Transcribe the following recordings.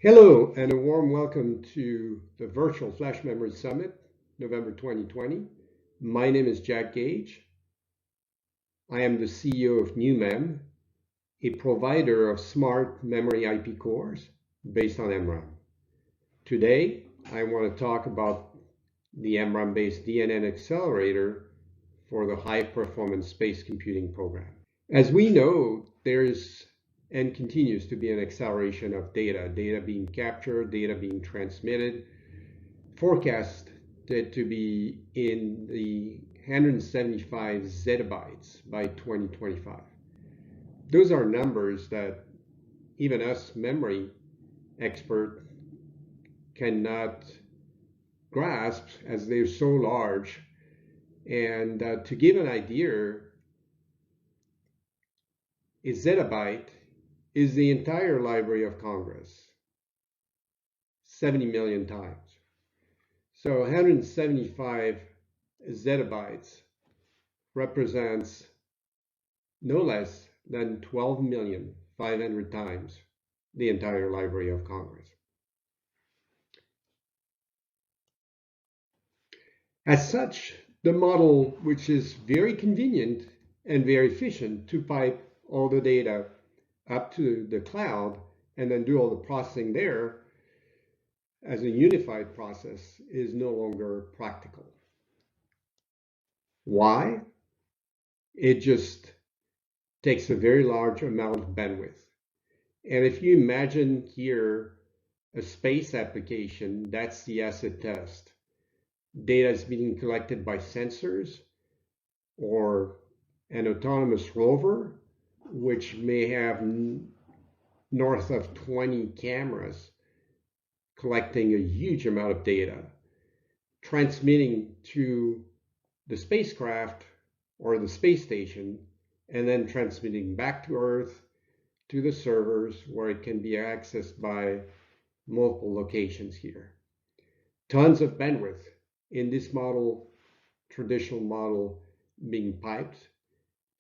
Hello and a warm welcome to the Virtual Flash Memory Summit, November 2020. My name is Jack Gage. I am the CEO of Numem, a provider of smart memory IP cores based on MRAM. Today, I want to talk about the MRAM-based DNN Accelerator for the high-performance space computing program. As we know, there's and continues to be an acceleration of data being captured, data being transmitted, forecasted to be in the 175 zettabytes by 2025. Those are numbers that even us memory expert cannot grasp as they're so large. And to give an idea, a zettabyte is the entire Library of Congress, 70 million times. So 175 zettabytes represents no less than 12,500,000 times the entire Library of Congress. As such, the model, which is very convenient and very efficient to pipe all the data up to the cloud and then do all the processing there as a unified process, is no longer practical. Why? It just takes a very large amount of bandwidth. And if you imagine here a space application, that's the acid test. Data is being collected by sensors or an autonomous rover, which may have north of 20 cameras collecting a huge amount of data, transmitting to the spacecraft or the space station, and then transmitting back to Earth to the servers where it can be accessed by multiple locations here. Tons of bandwidth in this model, traditional model, being piped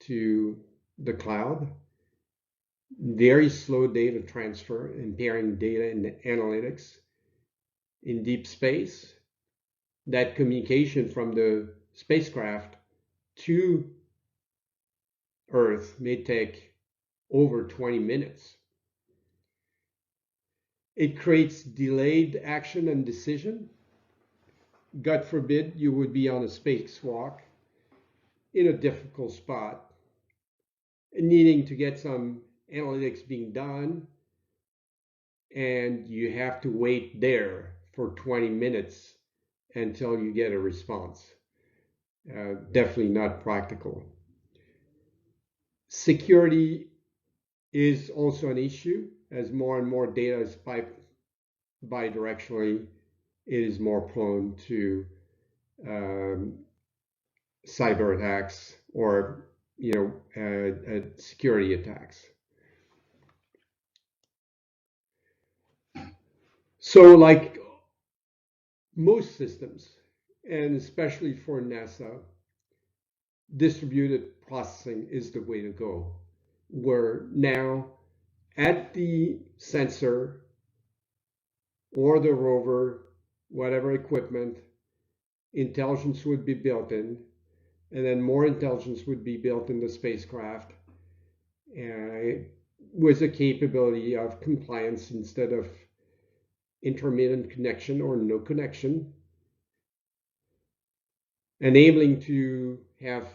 to the cloud. Very slow data transfer, impairing data in the analytics in deep space. That communication from the spacecraft to Earth may take over 20 minutes. It creates delayed action and decision. God forbid you would be on a spacewalk in a difficult spot, needing to get some analytics being done, and you have to wait there for 20 minutes until you get a response. Definitely not practical. Security is also an issue. As more and more data is piped bidirectionally, it is more prone to cyber attacks or security attacks. So like most systems, and especially for NASA, distributed processing is the way to go. Where now at the sensor or the rover, whatever equipment, intelligence would be built in, and then more intelligence would be built in the spacecraft with a capability of compliance instead of intermittent connection or no connection, enabling to have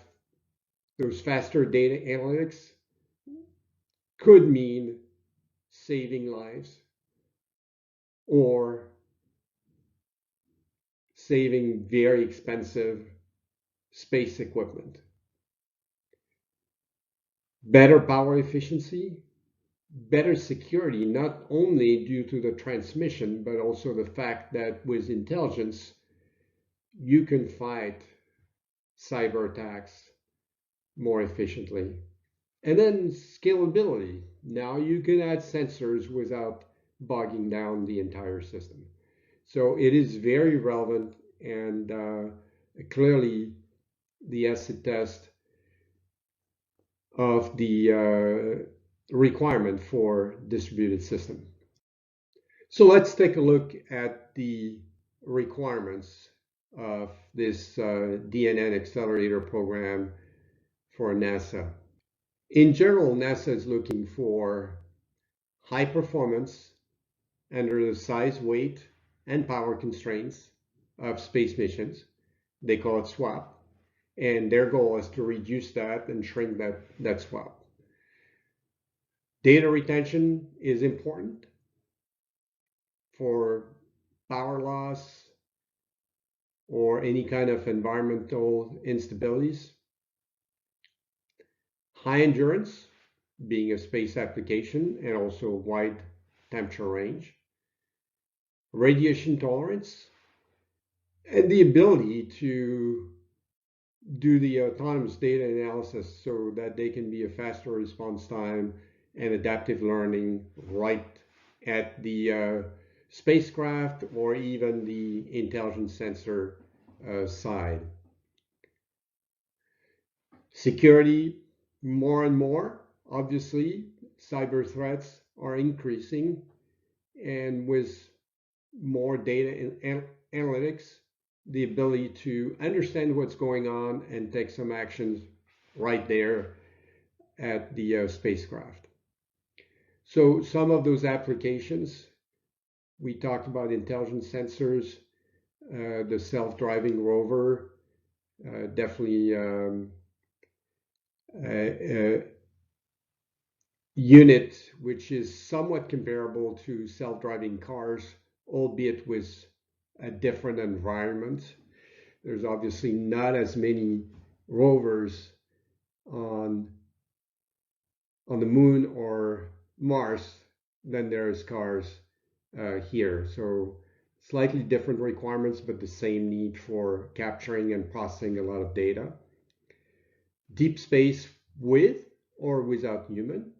those faster data analytics could mean saving lives or saving very expensive space equipment. Better power efficiency, better security, not only due to the transmission, but also the fact that with intelligence, you can fight cyber attacks more efficiently. And then scalability. Now you can add sensors without bogging down the entire system. So it is very relevant, and clearly the acid test of the requirement for distributed system. So let's take a look at the requirements of this DNN Accelerator program for NASA. In general, NASA is looking for high performance under the size, weight, and power constraints of space missions. They call it SWAP. And their goal is to reduce that and shrink that SWAP. Data retention is important for power loss or any kind of environmental instabilities. High endurance, being a space application, and also wide temperature range. Radiation tolerance, and the ability to do the autonomous data analysis so that they can be a faster response time and adaptive learning right at the spacecraft or even the intelligent sensor side. Security, more and more, obviously, cyber threats are increasing, and with more data analytics, the ability to understand what's going on and take some actions right there at the spacecraft. So some of those applications, we talked about intelligent sensors, the self-driving rover, definitely unit which is somewhat comparable to self-driving cars, albeit with a different environment. There's obviously not as many rovers on the moon or Mars than there is cars here. So slightly different requirements, but the same need for capturing and processing a lot of data. Deep space with or without human.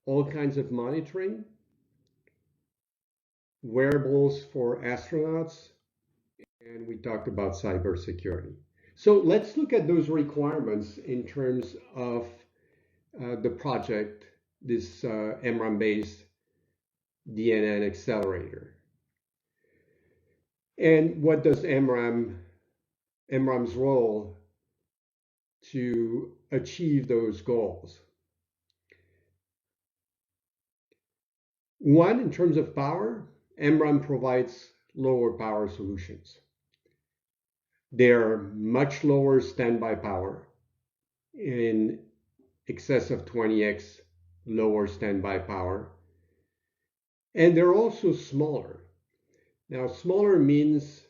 All kinds of monitoring. Wearables for astronauts. And we talked about cybersecurity. So let's look at those requirements in terms of the project, this MRAM-based DNN Accelerator. And what does MRAM's role to achieve those goals? One, in terms of power, MRAM provides lower power solutions. They're much lower standby power, in excess of 20x lower standby power. And they're also smaller. Now, smaller means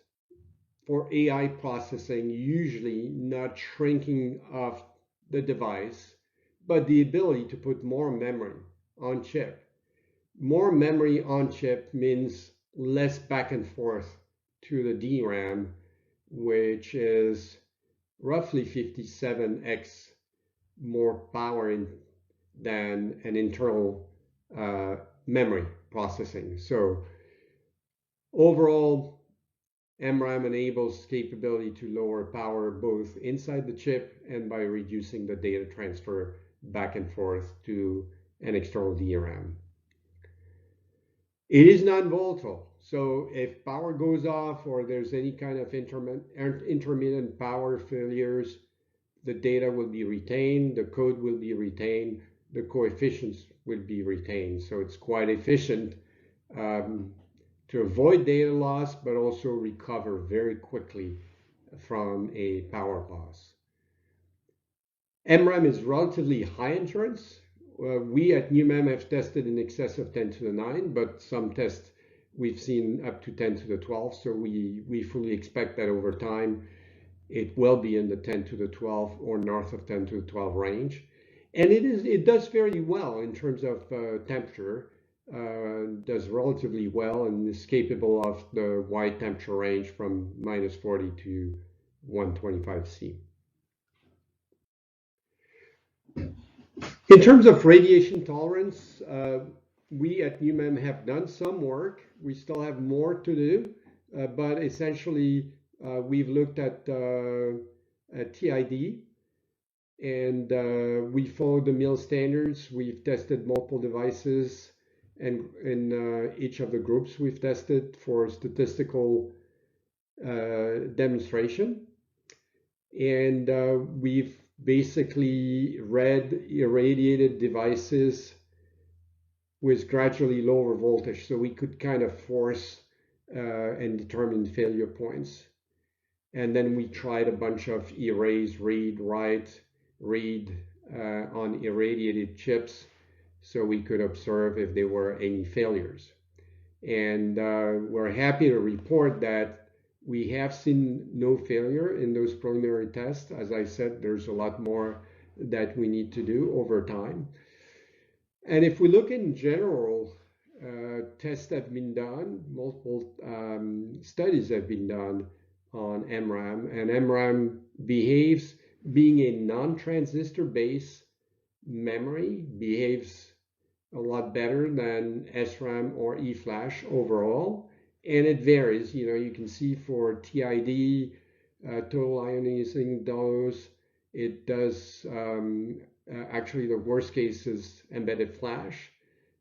for AI processing, usually not shrinking of the device, but the ability to put more memory on chip. More memory on chip means less back and forth to the DRAM, which is roughly 57x more power than an internal memory processing. So overall, MRAM enables capability to lower power both inside the chip and by reducing the data transfer back and forth to an external DRAM. It is non-volatile, so if power goes off or there's any kind of intermittent power failures, the data will be retained, the code will be retained, the coefficients will be retained. So it's quite efficient to avoid data loss, but also recover very quickly from a power loss. MRAM is relatively high endurance. We at Numem have tested in excess of 10 to the 9, but some tests we've seen up to 10 to the 12. So we fully expect that over time it will be in the 10 to the 12 or north of 10 to the 12 range. And it does very well in terms of temperature. Does relatively well and is capable of the wide temperature range from -40 to 125 C. In terms of radiation tolerance, we at Numem have done some work. We still have more to do, but essentially we've looked at TID, and we followed the MIL standards. We've tested multiple devices, and in each of the groups we've tested for statistical demonstration. And we've basically read irradiated devices with gradually lower voltage, so we could kind of force and determine failure points. And then we tried a bunch of erase, read, write, read on irradiated chips, so we could observe if there were any failures. And we're happy to report that we have seen no failure in those preliminary tests. As I said, there's a lot more that we need to do over time. And if we look in general, tests have been done, multiple studies have been done on MRAM, and MRAM behaves, being a non-transistor based memory, behaves a lot better than SRAM or eFlash overall, and it varies. You know, you can see for TID, total ionizing dose, it does actually the worst case is embedded flash,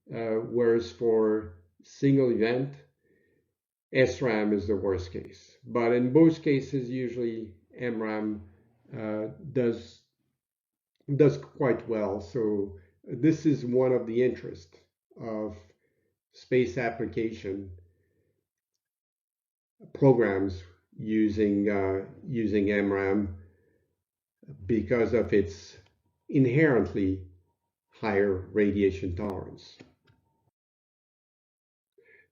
whereas for single event, SRAM is the worst case. But in both cases, usually MRAM does quite well. So this is one of the interests of space application programs using MRAM because of its inherently higher radiation tolerance.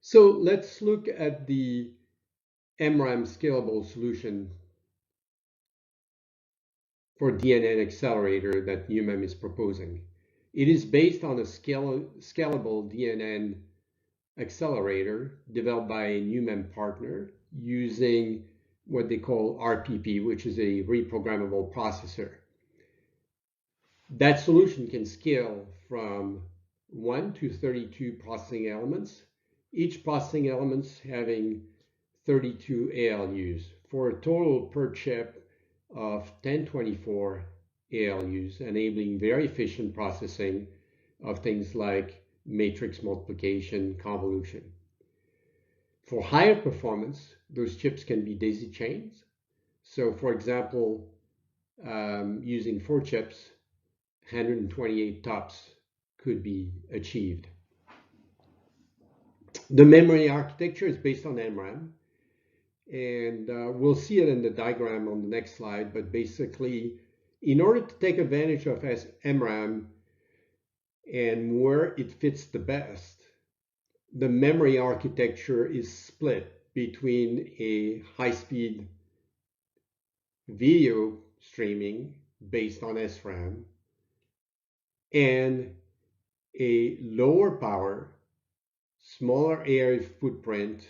So let's look at the MRAM scalable solution for DNN Accelerator that Numem is proposing. It is based on a scalable DNN accelerator developed by a Numem partner using what they call RPP, which is a reprogrammable processor. That solution can scale from 1 to 32 processing elements, each processing element having 32 ALUs, for a total per chip of 1024 ALUs, enabling very efficient processing of things like matrix multiplication, convolution. For higher performance, those chips can be daisy chains. So for example, using 4 chips, 128 TOPS could be achieved. The memory architecture is based on MRAM, and we'll see it in the diagram on the next slide, but basically, in order to take advantage of MRAM and where it fits the best, the memory architecture is split between a high-speed video streaming based on SRAM and a lower power, smaller area footprint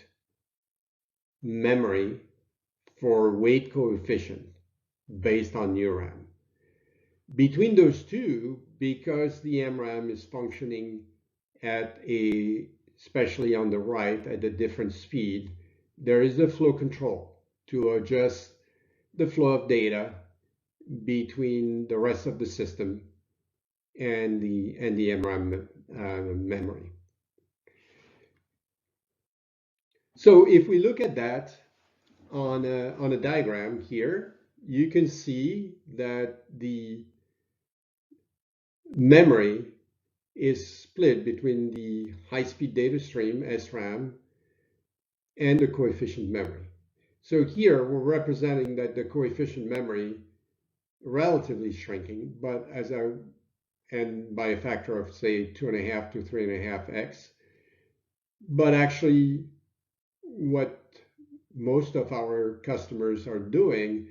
memory for weight coefficient based on NuRAM. Between those two, because the MRAM is functioning at especially on the right, at a different speed, there is a flow control to adjust the flow of data between the rest of the system and the MRAM memory. So if we look at that on a diagram here, you can see that the memory is split between the high-speed data stream, SRAM, and the coefficient memory. So here we're representing that the coefficient memory relatively shrinking, but and by a factor of say 2.5 to 3.5x. But actually, what most of our customers are doing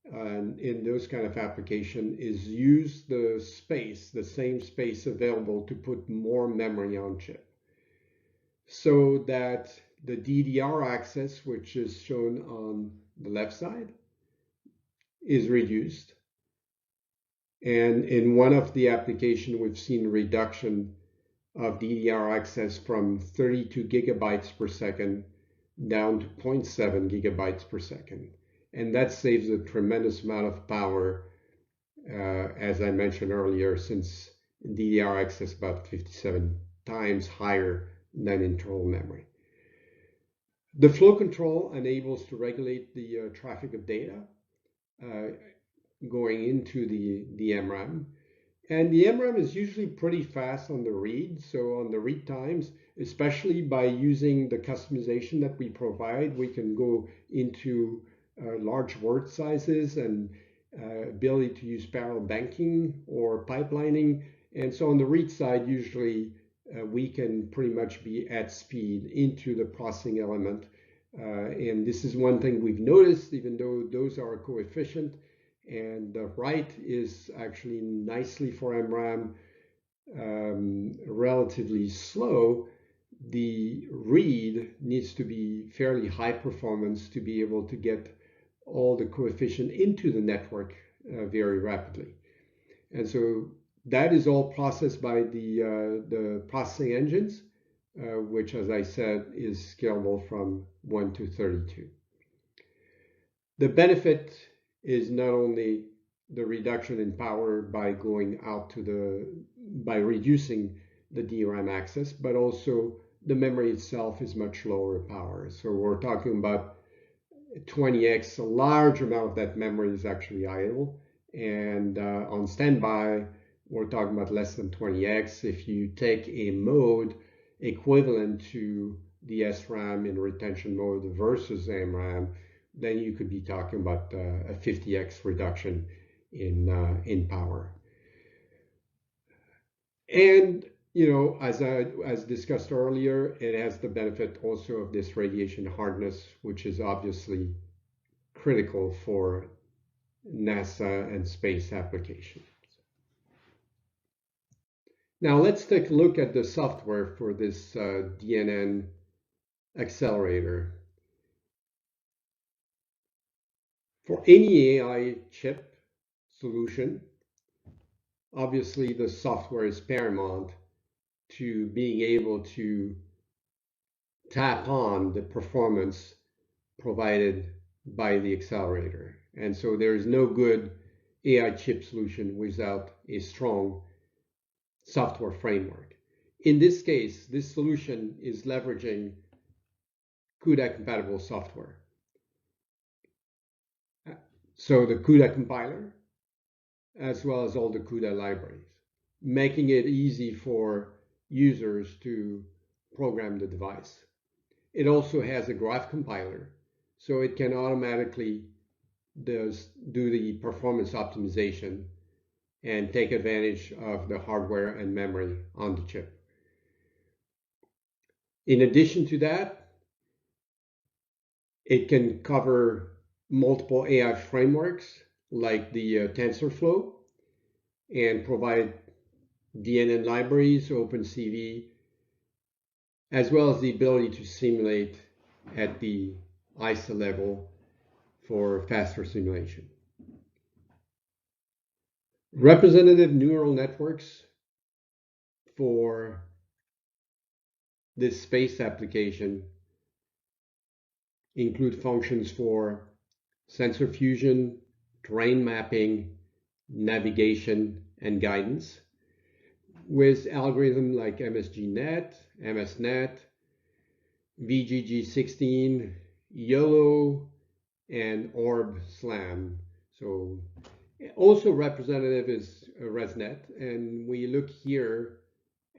in those kind of application is use the same space available to put more memory on chip, so that the DDR access, which is shown on the left side, is reduced. And in one of the applications, we've seen reduction of DDR access from 32 gigabytes per second down to 0.7 gigabytes per second. And that saves a tremendous amount of power, as I mentioned earlier, since DDR access about 57 times higher than internal memory. The flow control enables to regulate the traffic of data going into the MRAM. And the MRAM is usually pretty fast on the read. So on the read times, especially by using the customization that we provide, we can go into large word sizes and ability to use parallel banking or pipelining. And so on the read side, usually we can pretty much be at speed into the processing element. And this is one thing we've noticed, even though those are coefficient. And the write is actually nicely for MRAM relatively slow. The read needs to be fairly high performance to be able to get all the coefficient into the network very rapidly. And so that is all processed by the processing engines, which, as I said, is scalable from 1 to 32. The benefit is not only the reduction in power by going out to by reducing the DRAM access, but also the memory itself is much lower power. So we're talking about 20x, a large amount of that memory is actually idle. And on standby, we're talking about less than 20x. If you take a mode equivalent to the SRAM in retention mode versus MRAM, then you could be talking about a 50x reduction in power. And as discussed earlier, it has the benefit also of this radiation hardness, which is obviously critical for NASA and space applications. Now let's take a look at the software for this DNN accelerator. For any AI chip solution, obviously the software is paramount to being able to tap on the performance provided by the accelerator. And so there is no good AI chip solution without a strong software framework. In this case, this solution is leveraging CUDA compatible software. So the CUDA compiler, as well as all the CUDA libraries, making it easy for users to program the device. It also has a graph compiler, so it can automatically do the performance optimization and take advantage of the hardware and memory on the chip. In addition to that, it can cover multiple AI frameworks like the TensorFlow and provide DNN libraries, OpenCV, as well as the ability to simulate at the ISA level for faster simulation. Representative neural networks for this space application include functions for sensor fusion, terrain mapping, navigation, and guidance, with algorithms like MSGNet, MSNet, VGG16, YOLO, and ORB-SLAM. So also representative is ResNet, and we look here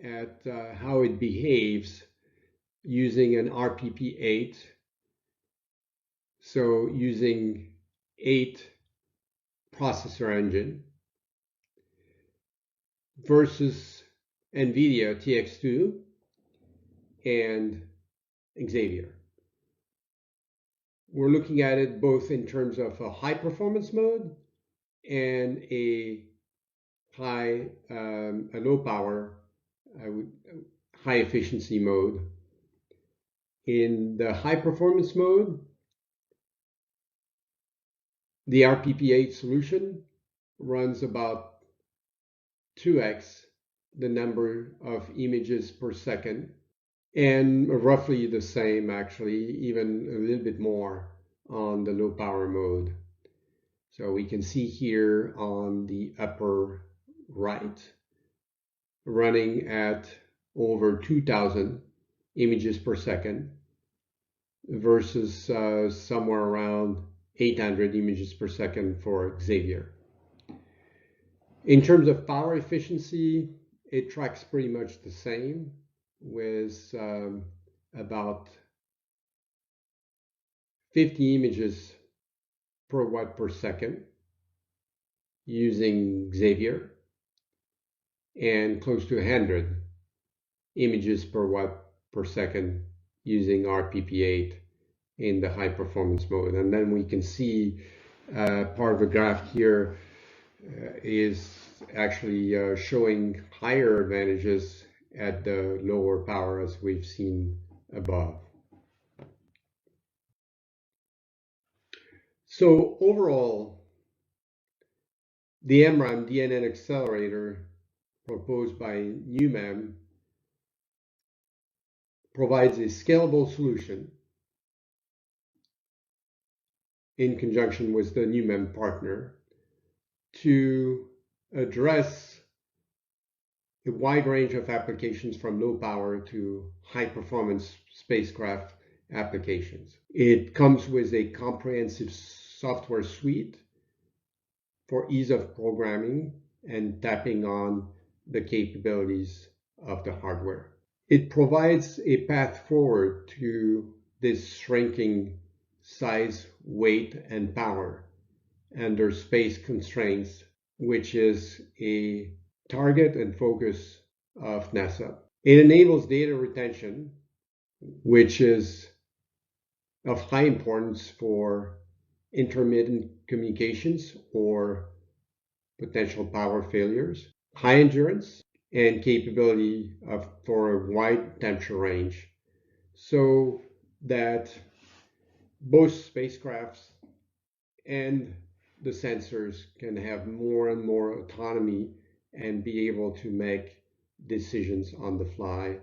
at how it behaves using an RPP8. So using 8 processor engine versus NVIDIA TX2 and Xavier. We're looking at it both in terms of a high performance mode and a low power, high efficiency mode. In the high performance mode, the RPP8 solution runs about 2x the number of images per second, and roughly the same, actually, even a little bit more on the low power mode. So we can see here on the upper right, running at over 2,000 images per second versus somewhere around 800 images per second for Xavier. In terms of power efficiency, it tracks pretty much the same, with about 50 images per watt per second using Xavier, and close to 100 images per watt per second using RPP8 in the high performance mode. And then we can see part of the graph here is actually showing higher advantages at the lower power, as we've seen above. So overall, the MRAM DNN Accelerator proposed by Numem provides a scalable solution in conjunction with the Numem partner to address a wide range of applications, from low power to high performance spacecraft applications. It comes with a comprehensive software suite for ease of programming and tapping on the capabilities of the hardware. It provides a path forward to this shrinking size, weight, and power under space constraints, which is a target and focus of NASA. It enables data retention, which is of high importance for intermittent communications or potential power failures, high endurance, and capability for a wide temperature range, so that both spacecrafts and the sensors can have more and more autonomy and be able to make decisions on the fly,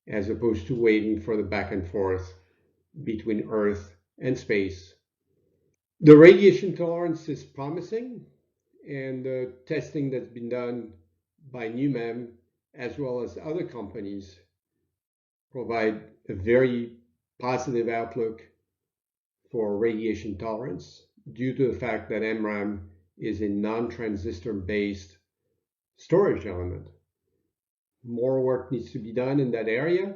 as opposed to waiting for the back and forth between Earth and space. The radiation tolerance is promising, and the testing that's been done by Numem, as well as other companies, provide a very positive outlook for radiation tolerance due to the fact that MRAM is a non-transistor based storage element. More work needs to be done in that area,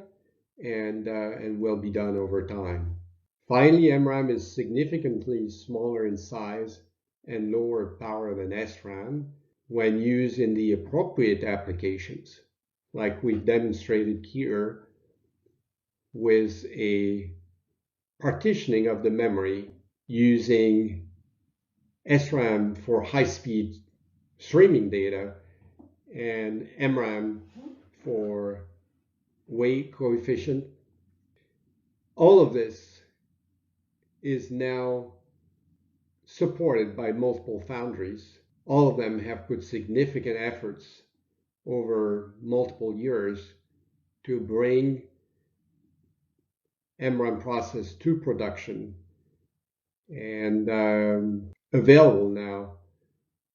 and will be done over time. Finally, MRAM is significantly smaller in size and lower power than SRAM when used in the appropriate applications, like we've demonstrated here with a partitioning of the memory using SRAM for high-speed streaming data and MRAM for weight coefficient. All of this is now supported by multiple foundries. All of them have put significant efforts over multiple years to bring MRAM process to production, and available now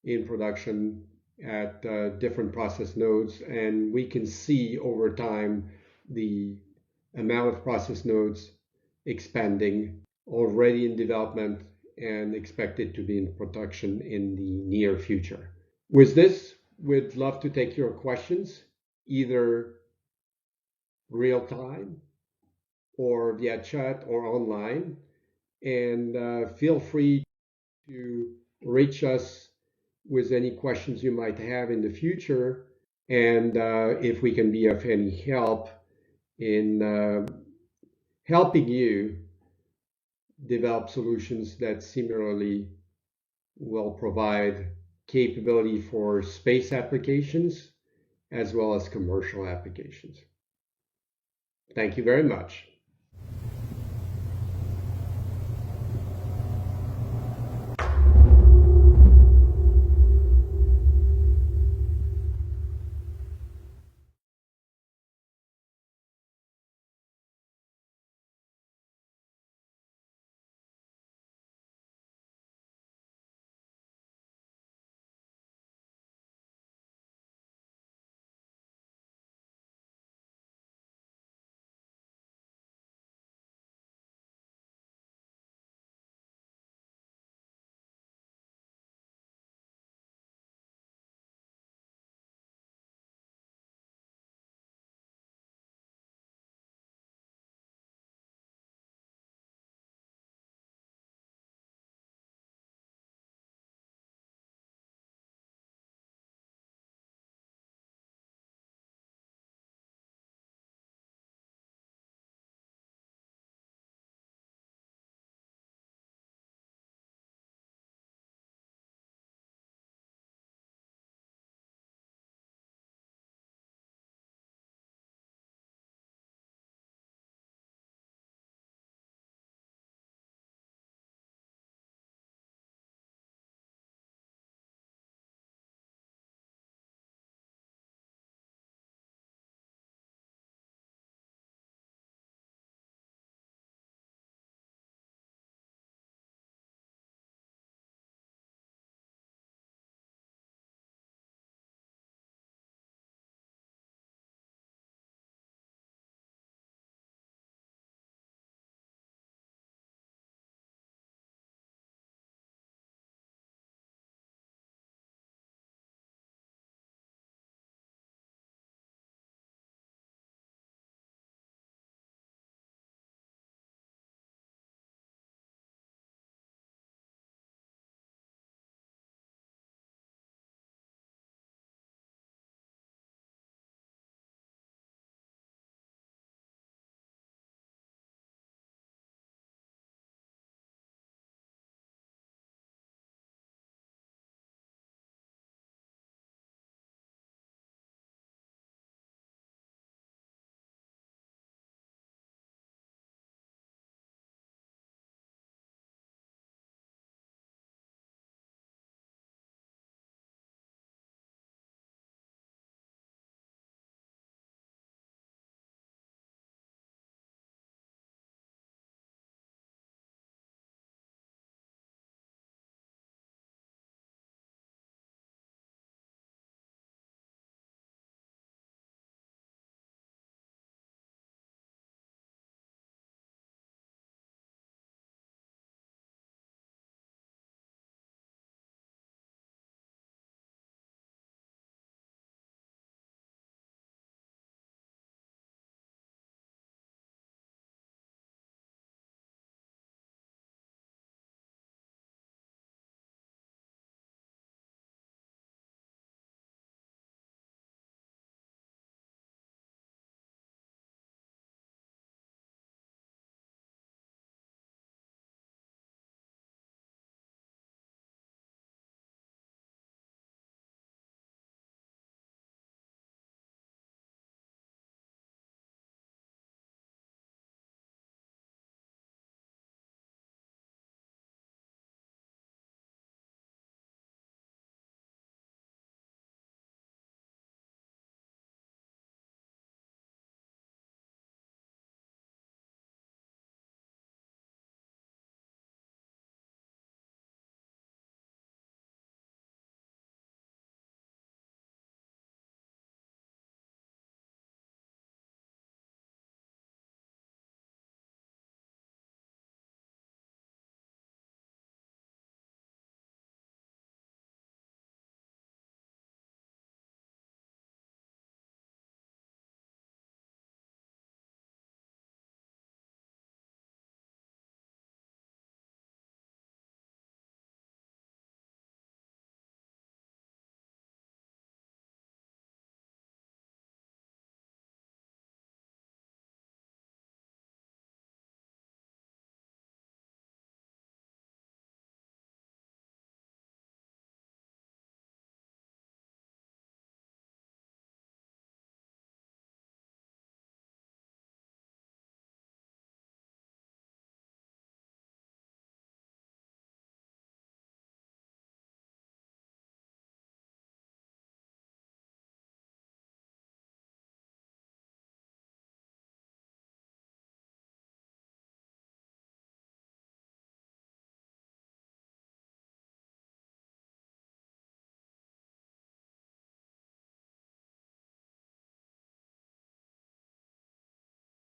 in production at different process nodes. And we can see over time the amount of process nodes expanding, already in development and expected to be in production in the near future. With this, we'd love to take your questions, either real time or via chat or online, and feel free to reach us with any questions you might have in the future, and if we can be of any help in helping you develop solutions that similarly will provide capability for space applications as well as commercial applications. Thank you very much.